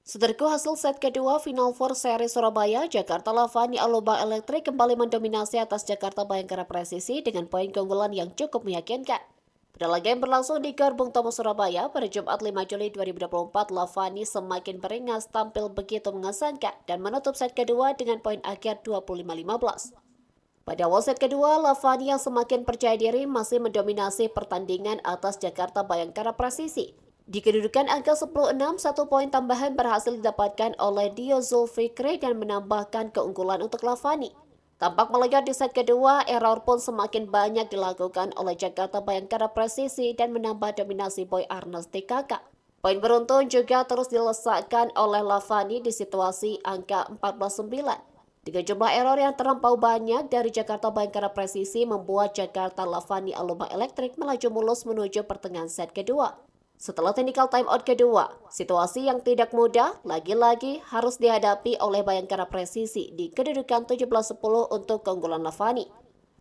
Setelah hasil set kedua Final Four seri Surabaya, Jakarta Lavani Aloba Electric kembali mendominasi atas Jakarta Bayangkara Presisi dengan poin keunggulan yang cukup meyakinkan. Pada laga yang berlangsung di Gor Bung Tomo Surabaya pada Jumat 5 Juli 2024, Lavani semakin beringas tampil begitu mengesankan dan menutup set kedua dengan poin akhir 25-15. Pada awal set kedua, Lavani yang semakin percaya diri masih mendominasi pertandingan atas Jakarta Bayangkara Presisi. Di kedudukan angka 10-6, satu poin tambahan berhasil didapatkan oleh Dio Zulfikri dan menambahkan keunggulan untuk Lavani. Tampak melejit di set kedua, error pun semakin banyak dilakukan oleh Jakarta Bayangkara Presisi dan menambah dominasi Boy Arnes TKK. Poin beruntun juga terus dilesakkan oleh Lavani di situasi angka 14-9. Dengan jumlah error yang terlampau banyak dari Jakarta Bayangkara Presisi membuat Jakarta Lavani Aloba Electric melaju mulus menuju pertengahan set kedua. Setelah technical timeout kedua, situasi yang tidak mudah lagi-lagi harus dihadapi oleh Bayangkara Presisi di kedudukan 17-10 untuk keunggulan Lavani.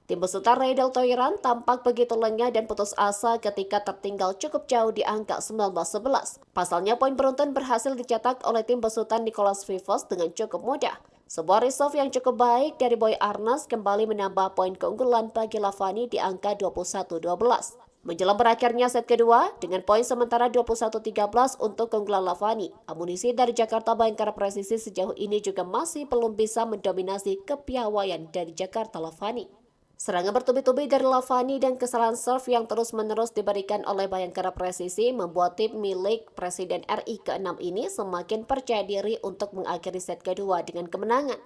Tim besutan Raydel Toiran tampak begitu lengah dan putus asa ketika tertinggal cukup jauh di angka 19-11. Pasalnya poin beruntun berhasil dicetak oleh tim besutan Nicholas Vivos dengan cukup mudah. Sebuah resolve yang cukup baik dari Boy Arnes kembali menambah poin keunggulan bagi Lavani di angka 21-12. Menjelang berakhirnya set kedua, dengan poin sementara 21-13 untuk keunggulan Lavani, amunisi dari Jakarta Bayangkara Presisi sejauh ini juga masih belum bisa mendominasi kepiawaian dari Jakarta Lavani. Serangan bertubi-tubi dari Lavani dan kesalahan serve yang terus-menerus diberikan oleh Bayangkara Presisi membuat tim milik Presiden RI ke-6 ini semakin percaya diri untuk mengakhiri set kedua dengan kemenangan.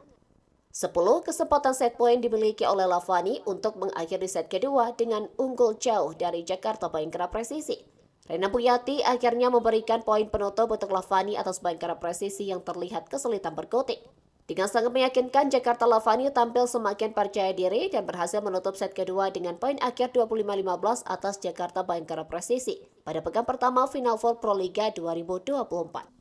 10 kesempatan set point dimiliki oleh Lavani untuk mengakhiri set kedua dengan unggul jauh dari Jakarta Bayangkara Presisi. Rena Puyati akhirnya memberikan poin penutup untuk Lavani atas Bayangkara Presisi yang terlihat kesulitan berkutik. Dengan sangat meyakinkan, Jakarta Lavani tampil semakin percaya diri dan berhasil menutup set kedua dengan poin akhir 25-15 atas Jakarta Bayangkara Presisi pada pekan pertama Final Four Proliga 2024.